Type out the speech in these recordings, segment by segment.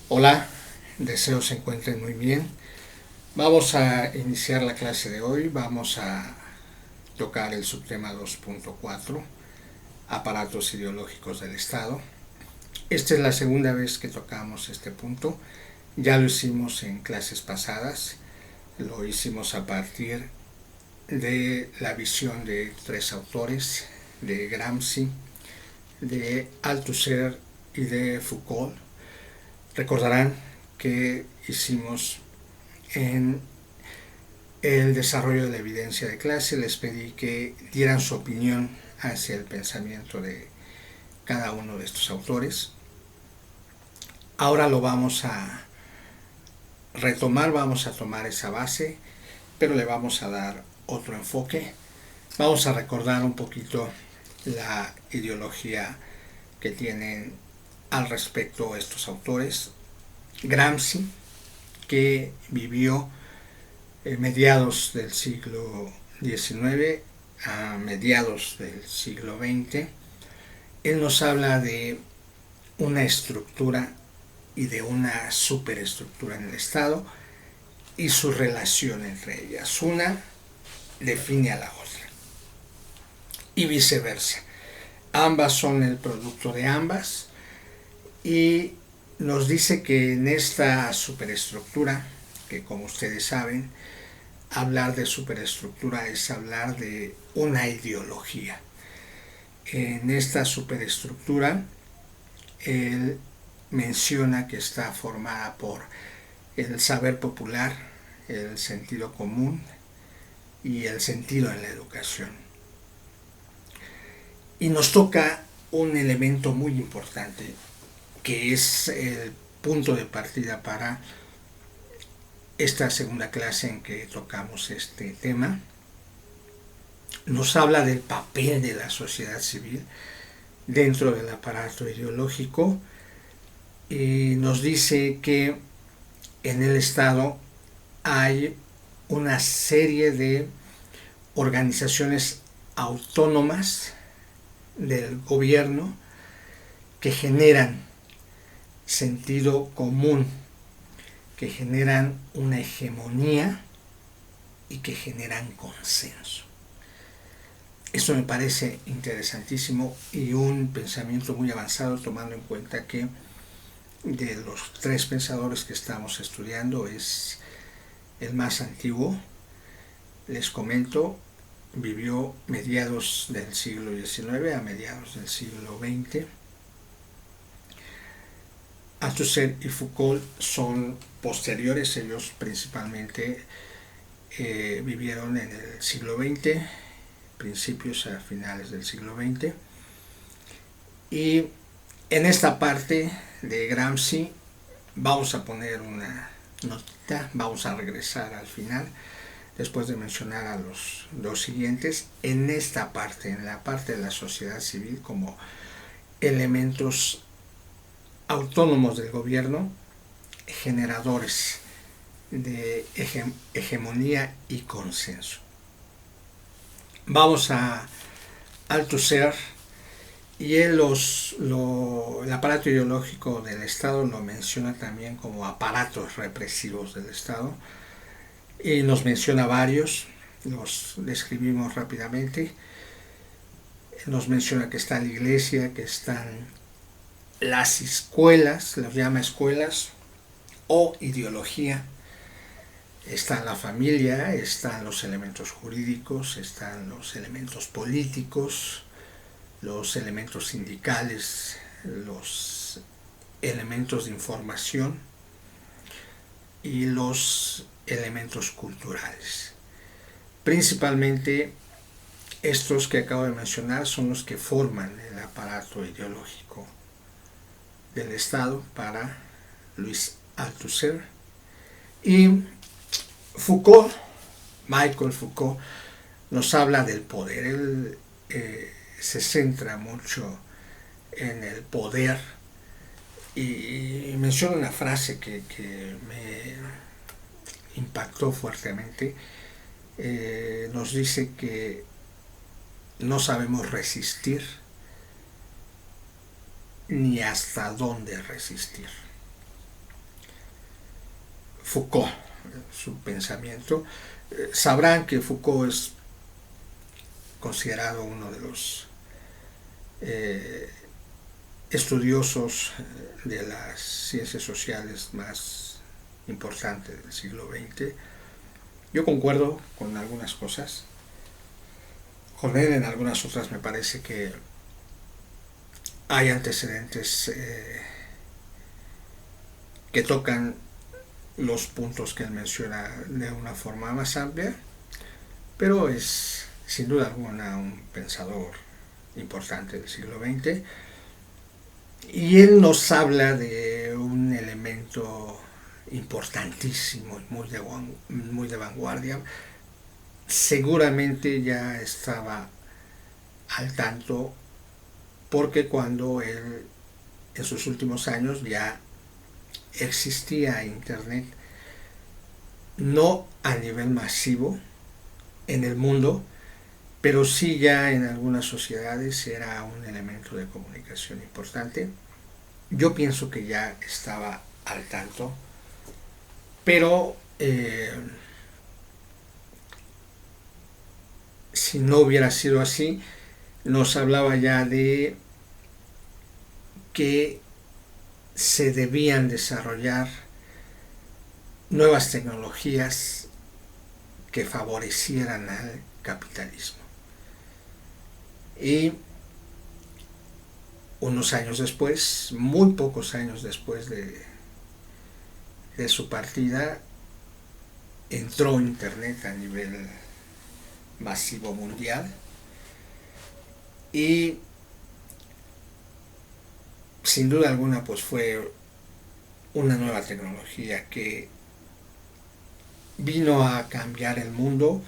Hola, deseo se encuentren muy bien. Vamos a iniciar la clase de hoy. Vamos a tocar el subtema 2.4, aparatos ideológicos del Estado. Esta es la segunda vez que tocamos este punto. Ya lo hicimos en clases pasadas. Lo hicimos a partir de la visión de tres autores, de Gramsci, de Althusser y de Foucault. Recordarán que hicimos en el desarrollo de la evidencia de clase, les pedí que dieran su opinión hacia el pensamiento de cada uno de estos autores. Ahora lo vamos a retomar, vamos a tomar esa base, pero le vamos a dar otro enfoque. Vamos a recordar un poquito la ideología que tienen al respecto estos autores. Gramsci, que vivió mediados del siglo XIX a mediados del siglo XX, él nos habla de una estructura y de una superestructura en el Estado y su relación entre ellas. Una define a la otra y viceversa. Ambas son el producto de ambas y nos dice que en esta superestructura, que como ustedes saben, hablar de superestructura es hablar de una ideología. En esta superestructura, él menciona que está formada por el saber popular, el sentido común y el sentido en la educación. Y nos toca un elemento muy importante, que es el punto de partida para esta segunda clase en que tocamos este tema. Nos habla del papel de la sociedad civil dentro del aparato ideológico y nos dice que en el Estado hay una serie de organizaciones autónomas del gobierno que generan sentido común, que generan una hegemonía y que generan consenso. Eso me parece interesantísimo y un pensamiento muy avanzado, tomando en cuenta que de los tres pensadores que estamos estudiando es el más antiguo. Les comento, vivió mediados del siglo XIX a mediados del siglo XX. Althusser y Foucault son posteriores, ellos principalmente vivieron en el siglo XX, principios a finales del siglo XX. Y en esta parte de Gramsci vamos a poner una notita, vamos a regresar al final, después de mencionar a los dos siguientes, en esta parte, en la parte de la sociedad civil como elementos autónomos del gobierno, generadores de hegemonía y consenso. Vamos a Althusser y él el aparato ideológico del Estado lo menciona también como aparatos represivos del Estado y nos menciona varios, los describimos rápidamente. Nos menciona que está la iglesia, que están las escuelas, los llama escuelas o ideología, está la familia, están los elementos jurídicos, están los elementos políticos, los elementos sindicales, los elementos de información y los elementos culturales. Principalmente estos que acabo de mencionar son los que forman el aparato ideológico del Estado para Louis Althusser. Y Foucault, Michel Foucault, nos habla del poder. Él se centra mucho en el poder y menciona una frase que me impactó fuertemente. Nos dice que no sabemos resistir ni hasta dónde resistir. Foucault, su pensamiento. Sabrán que Foucault es considerado uno de los estudiosos de las ciencias sociales más importantes del siglo XX. Yo concuerdo con algunas cosas, con él en algunas otras me parece que hay antecedentes que tocan los puntos que él menciona de una forma más amplia, pero es sin duda alguna un pensador importante del siglo XX. Y él nos habla de un elemento importantísimo y muy de vanguardia. Seguramente ya estaba al tanto porque cuando él en sus últimos años ya existía internet, no a nivel masivo en el mundo, pero sí ya en algunas sociedades era un elemento de comunicación importante. Yo pienso que ya estaba al tanto, pero si no hubiera sido así, nos hablaba ya de que se debían desarrollar nuevas tecnologías que favorecieran al capitalismo. Y unos años después, muy pocos años después de su partida, entró Internet a nivel masivo mundial y sin duda alguna pues fue una nueva tecnología que vino a cambiar el mundo.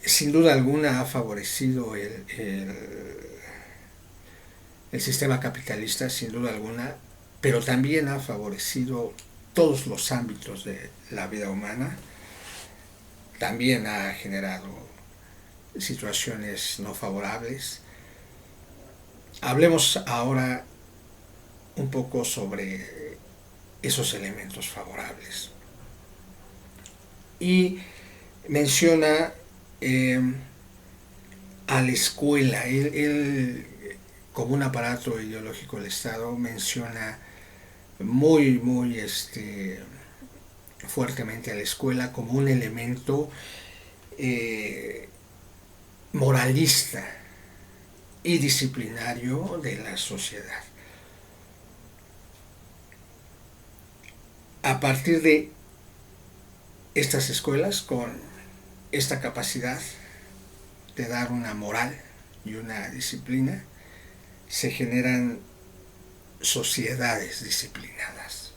Sin duda alguna ha favorecido el sistema capitalista, sin duda alguna, pero también ha favorecido todos los ámbitos de la vida humana. También ha generado situaciones no favorables. Hablemos ahora un poco sobre esos elementos favorables. Y menciona a la escuela. Él, como un aparato ideológico del Estado, menciona muy fuertemente a la escuela como un elemento moralista y disciplinario de la sociedad. A partir de estas escuelas, con esta capacidad de dar una moral y una disciplina, se generan sociedades disciplinadas.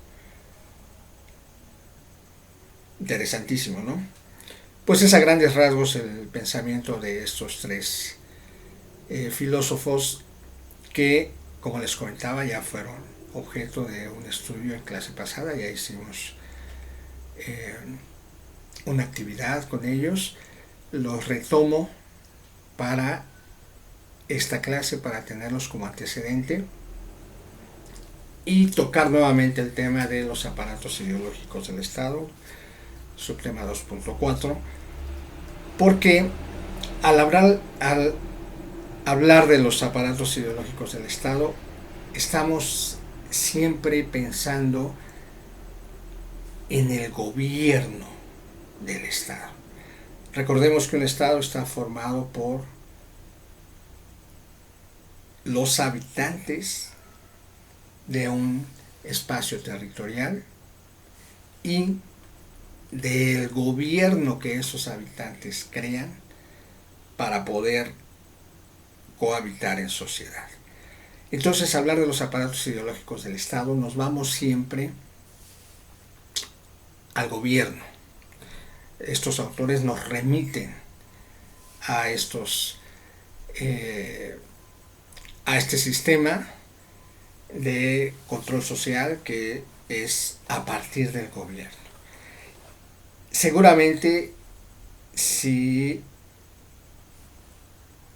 Interesantísimo, ¿no? Pues es a grandes rasgos el pensamiento de estos tres filósofos que, como les comentaba, ya fueron objeto de un estudio en clase pasada. Ya hicimos una actividad con ellos. Los retomo para esta clase, para tenerlos como antecedente y tocar nuevamente el tema de los aparatos ideológicos del Estado, subtema 2.4, porque al hablar de los aparatos ideológicos del Estado, estamos siempre pensando en el gobierno del Estado. Recordemos que un Estado está formado por los habitantes de un espacio territorial y del gobierno que esos habitantes crean para poder cohabitar en sociedad. Entonces, hablar de los aparatos ideológicos del Estado, nos vamos siempre al gobierno. Estos autores nos remiten a a este sistema de control social que es a partir del gobierno. Seguramente, si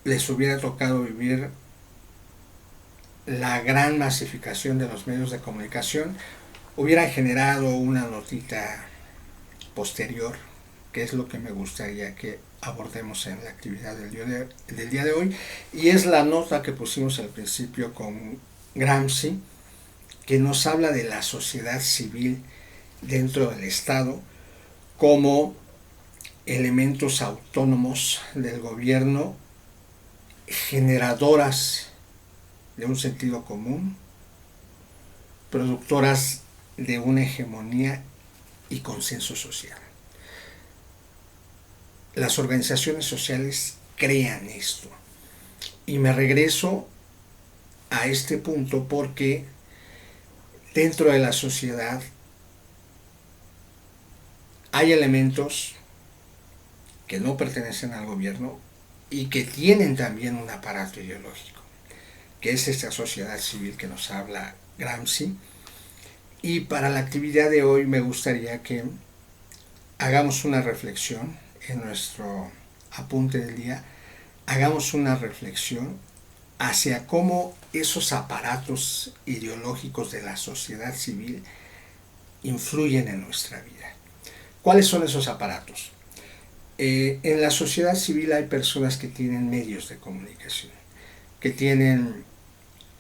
les hubiera tocado vivir la gran masificación de los medios de comunicación, hubieran generado una notita posterior, que es lo que me gustaría que abordemos en la actividad del día de hoy, y es la nota que pusimos al principio con Gramsci, que nos habla de la sociedad civil dentro del Estado como elementos autónomos del gobierno, generadoras de un sentido común, productoras de una hegemonía y consenso social. Las organizaciones sociales crean esto. Y me regreso a este punto porque dentro de la sociedad hay elementos que no pertenecen al gobierno y que tienen también un aparato ideológico, que es esta sociedad civil que nos habla Gramsci. Y para la actividad de hoy me gustaría que hagamos una reflexión en nuestro apunte del día, hagamos una reflexión hacia cómo esos aparatos ideológicos de la sociedad civil influyen en nuestra vida. ¿Cuáles son esos aparatos? En la sociedad civil hay personas que tienen medios de comunicación, que tienen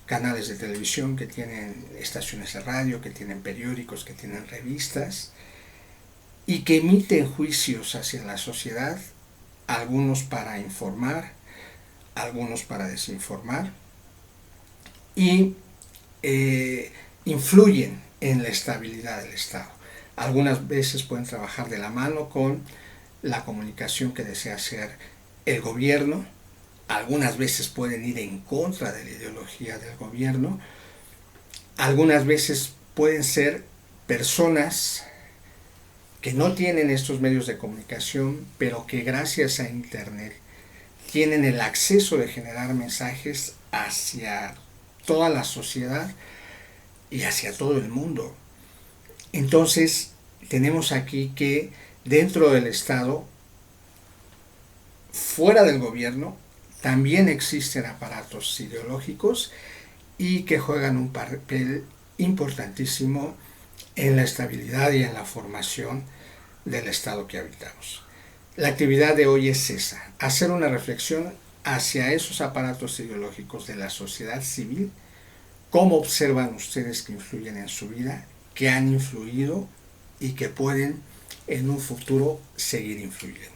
canales de televisión, que tienen estaciones de radio, que tienen periódicos, que tienen revistas, y que emiten juicios hacia la sociedad, algunos para informar, algunos para desinformar, y influyen en la estabilidad del Estado. Algunas veces pueden trabajar de la mano con la comunicación que desea hacer el gobierno, algunas veces pueden ir en contra de la ideología del gobierno, algunas veces pueden ser personas que no tienen estos medios de comunicación, pero que gracias a Internet tienen el acceso de generar mensajes hacia toda la sociedad y hacia todo el mundo. Entonces, tenemos aquí que dentro del Estado, fuera del gobierno, también existen aparatos ideológicos y que juegan un papel importantísimo en la estabilidad y en la formación del Estado que habitamos. La actividad de hoy es esa, hacer una reflexión hacia esos aparatos ideológicos de la sociedad civil, cómo observan ustedes que influyen en su vida, que han influido y que pueden en un futuro seguir influyendo.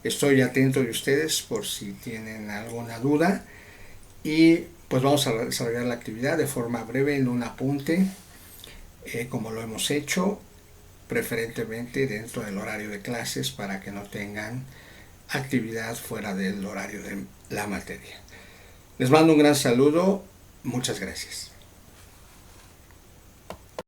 Estoy atento de ustedes por si tienen alguna duda y pues vamos a desarrollar la actividad de forma breve en un apunte, como lo hemos hecho, preferentemente dentro del horario de clases para que no tengan actividad fuera del horario de la materia. Les mando un gran saludo, muchas gracias.